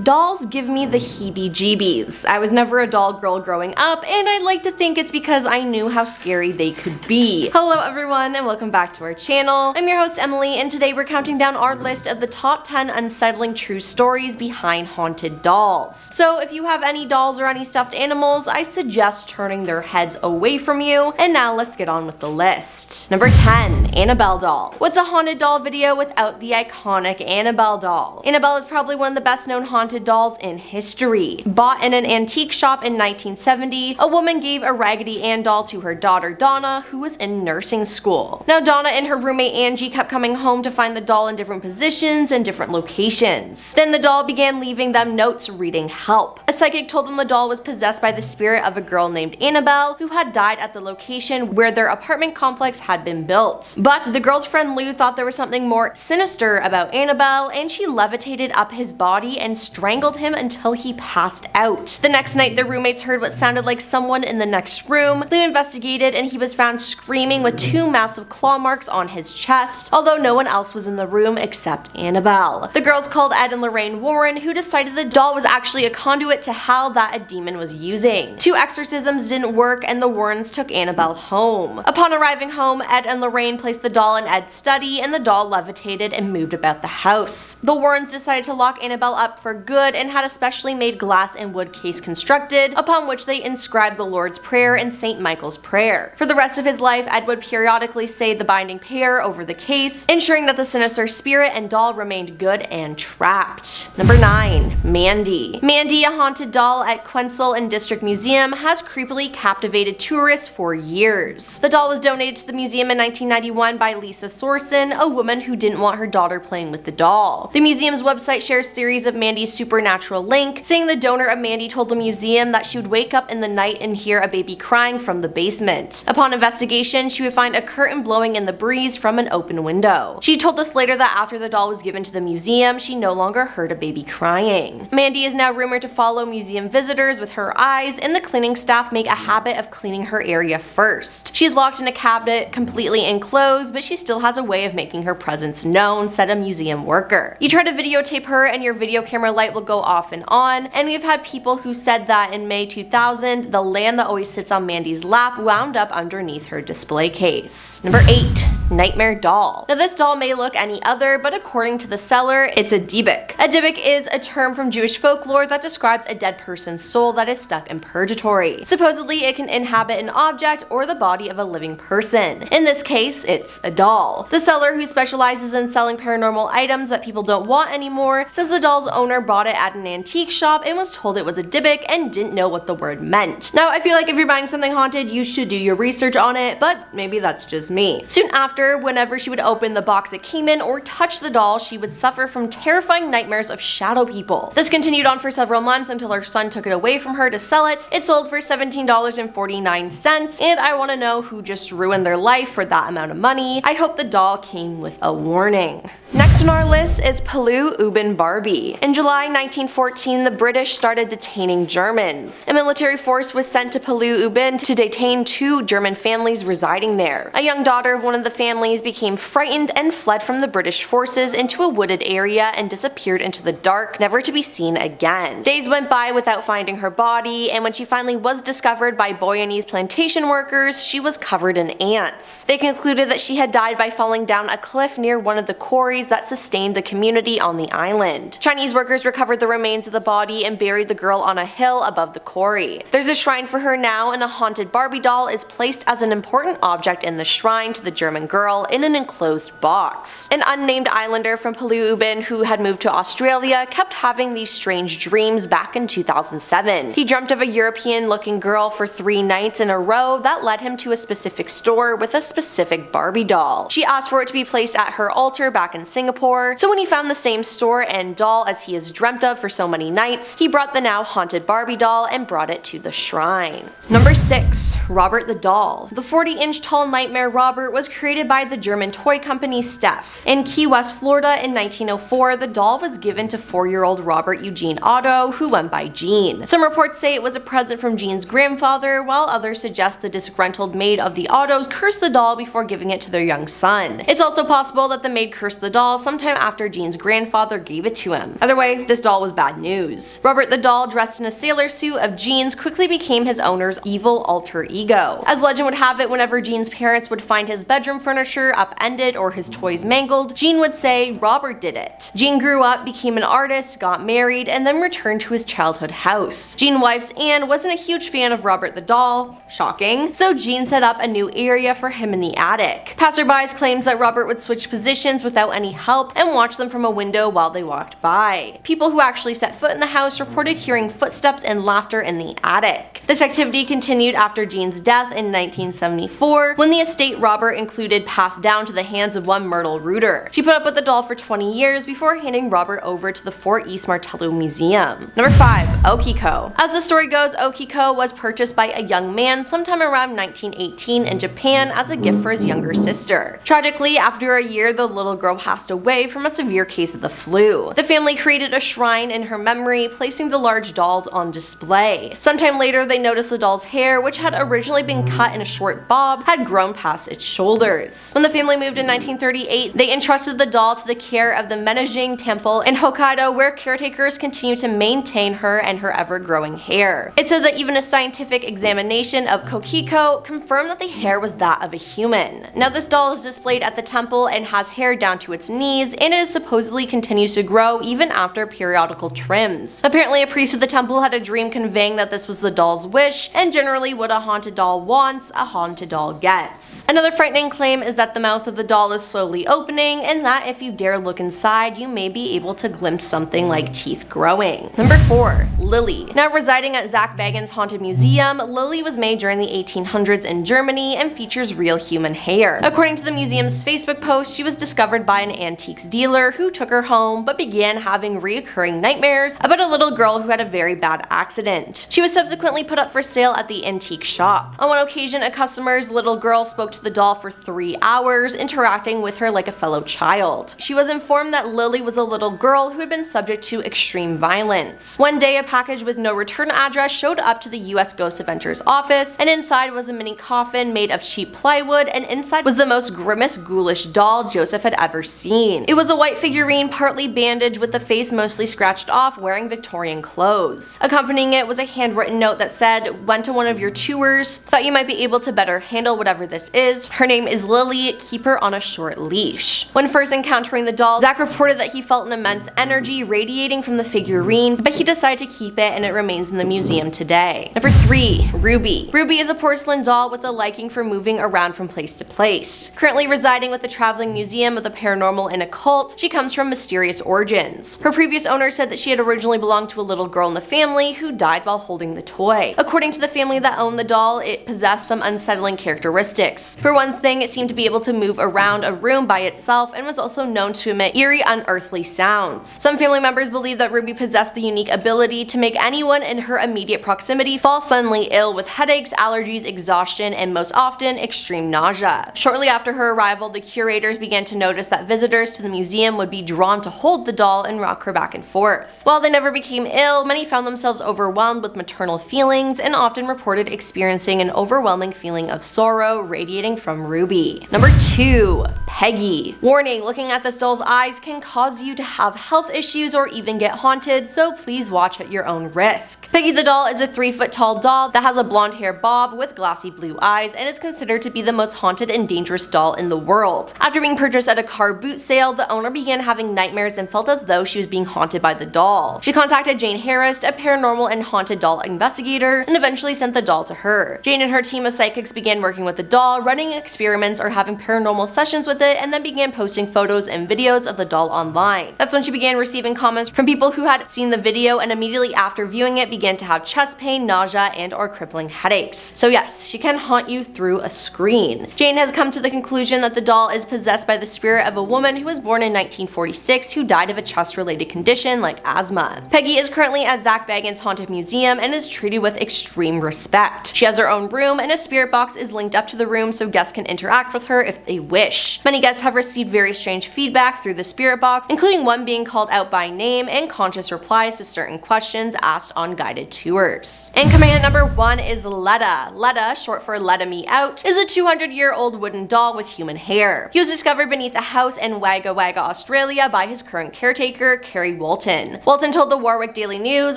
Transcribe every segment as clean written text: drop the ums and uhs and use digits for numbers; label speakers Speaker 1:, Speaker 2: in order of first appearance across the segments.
Speaker 1: Dolls give me the heebie-jeebies. I was never a doll girl growing up, and I'd like to think it's because I knew how scary they could be. Hello everyone, and welcome back to our channel. I'm your host Emily, and today we're counting down our list of the top 10 unsettling true stories behind haunted dolls. So if you have any dolls or any stuffed animals, I suggest turning their heads away from you, and now let's get on with the list. Number 10. Annabelle Doll. What's a haunted doll video without the iconic Annabelle doll? Annabelle is probably one of the best known haunted dolls in history. Bought in an antique shop in 1970, a woman gave a Raggedy Ann doll to her daughter Donna, who was in nursing school. Now Donna and her roommate Angie kept coming home to find the doll in different positions and different locations. Then the doll began leaving them notes reading help. A psychic told them the doll was possessed by the spirit of a girl named Annabelle who had died at the location where their apartment complex had been built. But the girl's friend Lou thought there was something more sinister about Annabelle, and she levitated up his body and strangled him until he passed out. The next night, the roommates heard what sounded like someone in the next room. Lou investigated, and he was found screaming with 2 massive claw marks on his chest, although no one else was in the room except Annabelle. The girls called Ed and Lorraine Warren, who decided the doll was actually a conduit to hell that a demon was using. 2 exorcisms didn't work, and the Warrens took Annabelle home. Upon arriving home, Ed and Lorraine placed the doll in Ed's study, and the doll levitated and moved about the house. The Warrens decided to lock Annabelle up for good and had a specially made glass and wood case constructed, upon which they inscribed the Lord's Prayer and St. Michael's Prayer. For the rest of his life, Ed would periodically say the binding prayer over the case, ensuring that the sinister spirit and doll remained good and trapped. Number 9. Mandy. Mandy, a haunted doll at Queensel and District Museum, has creepily captivated tourists for years. The doll was donated to the museum in 1991 by Lisa Sorsen, a woman who didn't want her daughter playing with the doll. The museum's website shares theories of Mandy's supernatural link, saying the donor of Mandy told the museum that she would wake up in the night and hear a baby crying from the basement. Upon investigation, she would find a curtain blowing in the breeze from an open window. She told us later that after the doll was given to the museum, she no longer heard a baby crying. Mandy is now rumored to follow museum visitors with her eyes, and the cleaning staff make a habit of cleaning her area first. She's locked in a cabinet, completely enclosed, but she still has a way of making her presence known, said a museum worker. You try to videotape her and your video camera light will go off and on, and we've had people who said that in May 2000, the lamb that always sits on Mandy's lap wound up underneath her display case. Number 8. Nightmare Doll. Now this doll may look any other, but according to the seller, it's a dybbuk. A dybbuk is a term from Jewish folklore that describes a dead person's soul that is stuck in purgatory. Supposedly it can inhabit an object or the body of a living person. In this case, it's a doll. The seller, who specializes in selling paranormal items that people don't want anymore, says the doll's owner bought it at an antique shop and was told it was a dybbuk and didn't know what the word meant. Now I feel like if you're buying something haunted, you should do your research on it, but maybe that's just me. Soon after, whenever she would open the box it came in or touch the doll, she would suffer from terrifying nightmares of shadow people. This continued on for several months until her son took it away from her to sell it. It sold for $17.49, and I want to know who just ruined their life for that amount of money. I hope the doll came with a warning. Next on our list is Pulau, Ubin, Barbie. In July 1914, the British started detaining Germans. A military force was sent to Pulau, Ubin to detain 2 German families residing there. A young daughter of one of the families became frightened and fled from the British forces into a wooded area and disappeared into the dark, never to be seen again. Days went by without finding her body, and when she finally was discovered by Boyanese plantation workers, she was covered in ants. They concluded that she had died by falling down a cliff near one of the quarries that sustained the community on the island. Chinese workers recovered the remains of the body and buried the girl on a hill above the quarry. There's a shrine for her now, and a haunted Barbie doll is placed as an important object in the shrine to the German girl in an enclosed box. An unnamed islander from Pulau Ubin who had moved to Australia kept having these strange dreams back in 2007. He dreamt of a European-looking girl for 3 nights in a row that led him to a specific store with a specific Barbie doll. She asked for it to be placed at her altar back in Singapore, so when he found the same store and doll as he has dreamt of for so many nights, he brought the now haunted Barbie doll and brought it to the shrine. Number 6. Robert the Doll. The 40-inch tall nightmare Robert was created created by the German toy company Steph. In Key West, Florida in 1904, the doll was given to 4-year-old Robert Eugene Otto, who went by Gene. Some reports say it was a present from Gene's grandfather, while others suggest the disgruntled maid of the Ottos cursed the doll before giving it to their young son. It's also possible that the maid cursed the doll sometime after Gene's grandfather gave it to him. Either way, this doll was bad news. Robert the doll, dressed in a sailor suit of Gene's, quickly became his owner's evil alter ego. As legend would have it, whenever Gene's parents would find his bedroom furniture upended or his toys mangled, Gene would say Robert did it. Gene grew up, became an artist, got married, and then returned to his childhood house. Gene's wife Anne wasn't a huge fan of Robert the doll, shocking, so Gene set up a new area for him in the attic. Passerbys claims that Robert would switch positions without any help and watch them from a window while they walked by. People who actually set foot in the house reported hearing footsteps and laughter in the attic. This activity continued after Gene's death in 1974, when the estate Robert included passed down to the hands of one Myrtle Reuter. She put up with the doll for 20 years before handing Robert over to the Fort East Martello Museum. Number 5. Okiku. As the story goes, Okiku was purchased by a young man sometime around 1918 in Japan as a gift for his younger sister. Tragically, after a year, the little girl passed away from a severe case of the flu. The family created a shrine in her memory, placing the large doll on display. Sometime later, they noticed the doll's hair, which had originally been cut in a short bob, had grown past its shoulders. When the family moved in 1938, they entrusted the doll to the care of the Menajing Temple in Hokkaido, where caretakers continue to maintain her and her ever-growing hair. It said that even a scientific examination of Okiku confirmed that the hair was that of a human. Now, this doll is displayed at the temple and has hair down to its knees, and it supposedly continues to grow even after periodical trims. Apparently, a priest of the temple had a dream conveying that this was the doll's wish, and generally what a haunted doll wants, a haunted doll gets. Another frightening claim is that the mouth of the doll is slowly opening, and that if you dare look inside, you may be able to glimpse something like teeth growing. Number 4. Lily. Now residing at Zach Bagans' Haunted Museum, Lily was made during the 1800s in Germany and features real human hair. According to the museum's Facebook post, she was discovered by an antiques dealer who took her home but began having reoccurring nightmares about a little girl who had a very bad accident. She was subsequently put up for sale at the antique shop. On one occasion, a customer's little girl spoke to the doll for 3 hours, interacting with her like a fellow child. She was informed that Lily was a little girl who had been subject to extreme violence. One day, a package with no return address showed up to the US Ghost Adventures office, and inside was a mini coffin made of cheap plywood, and inside was the most grimmest, ghoulish doll Joseph had ever seen. It was a white figurine, partly bandaged with the face mostly scratched off, wearing Victorian clothes. Accompanying it was a handwritten note that said, "Went to one of your tours, thought you might be able to better handle whatever this is. Her name is Lily, keep her on a short leash." When first encountering the doll, Zach reported that he felt an immense energy radiating from the figurine, but he decided to keep it, and it remains in the museum today. Number 3. Ruby. Ruby is a porcelain doll with a liking for moving around from place to place. Currently residing with the Traveling Museum of the Paranormal and Occult, she comes from mysterious origins. Her previous owner said that she had originally belonged to a little girl in the family who died while holding the toy. According to the family that owned the doll, it possessed some unsettling characteristics. For one thing, it seemed to be able to move around a room by itself and was also known to emit eerie, unearthly sounds. Some family members believe that Ruby possessed the unique ability to make anyone in her immediate proximity fall suddenly ill with headaches, allergies, exhaustion, and most often, extreme nausea. Shortly after her arrival, the curators began to notice that visitors to the museum would be drawn to hold the doll and rock her back and forth. While they never became ill, many found themselves overwhelmed with maternal feelings and often reported experiencing an overwhelming feeling of sorrow radiating from Ruby. Number 2. Peggy. Warning, looking at this doll's eyes can cause you to have health issues or even get haunted, so please watch at your own risk. Peggy the doll is a 3-foot tall doll that has a blonde hair bob with glassy blue eyes, and is considered to be the most haunted and dangerous doll in the world. After being purchased at a car boot sale, the owner began having nightmares and felt as though she was being haunted by the doll. She contacted Jane Harris, a paranormal and haunted doll investigator, and eventually sent the doll to her. Jane and her team of psychics began working with the doll, running experiments or having paranormal sessions with it, and then began posting photos and videos of the doll online. That's when she began receiving comments from people who had seen the video, and immediately after viewing it began to have chest pain, nausea, and or crippling headaches. So yes, she can haunt you through a screen. Jane has come to the conclusion that the doll is possessed by the spirit of a woman who was born in 1946 who died of a chest-related condition like asthma. Peggy is currently at Zach Bagans' Haunted Museum and is treated with extreme respect. She has her own room, and a spirit box is linked up to the room so guests can interact with with her if they wish. Many guests have received very strange feedback through the spirit box, including one being called out by name and conscious replies to certain questions asked on guided tours. And coming in at number 1 is Letta. Letta, short for Letta Me Out, is a 200-year-old wooden doll with human hair. He was discovered beneath a house in Wagga Wagga, Australia by his current caretaker, Carrie Walton. Walton told the Warwick Daily News,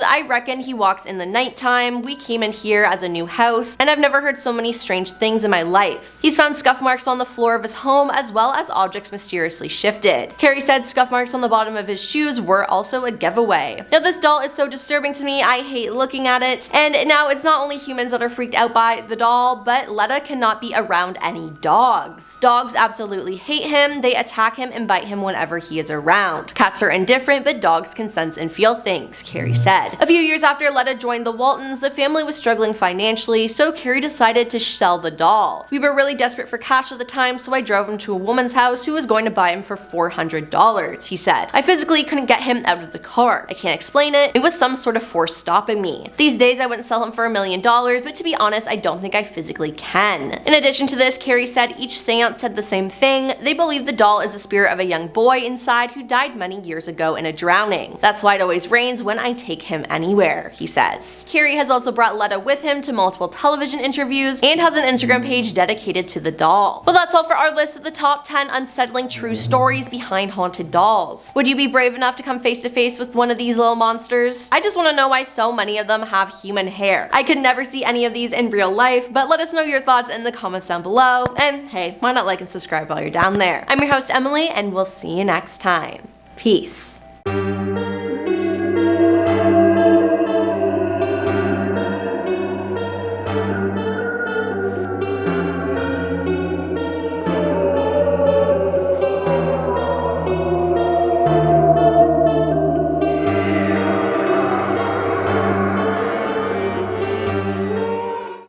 Speaker 1: "I reckon he walks in the nighttime. We came in here as a new house, and I've never heard so many strange things in my life. He's found scuff marks on the floor of his home as well as objects mysteriously shifted." Carrie said scuff marks on the bottom of his shoes were also a giveaway. Now this doll is so disturbing to me, I hate looking at it. And now it's not only humans that are freaked out by the doll, but Letta cannot be around any dogs. Dogs absolutely hate him, they attack him and bite him whenever he is around. Cats are indifferent, but dogs can sense and feel things, Carrie said. A few years after Letta joined the Waltons, the family was struggling financially, so Carrie decided to sell the doll. "We were really desperate for cash at the time, so I drove him to a woman's house who was going to buy him for $400, he said. "I physically couldn't get him out of the car. I can't explain it. It was some sort of force stopping me. These days I wouldn't sell him for $1 million, but to be honest, I don't think I physically can." In addition to this, Carrie said each seance said the same thing. They believe the doll is the spirit of a young boy inside who died many years ago in a drowning. "That's why it always rains when I take him anywhere," he says. Carrie has also brought Letta with him to multiple television interviews and has an Instagram page dedicated to the doll. Well, that's all for our list of the top 10 unsettling true stories behind haunted dolls. Would you be brave enough to come face to face with one of these little monsters? I just want to know why so many of them have human hair. I could never see any of these in real life, but let us know your thoughts in the comments down below. And hey, why not like and subscribe while you're down there? I'm your host Emily, and we'll see you next time. Peace.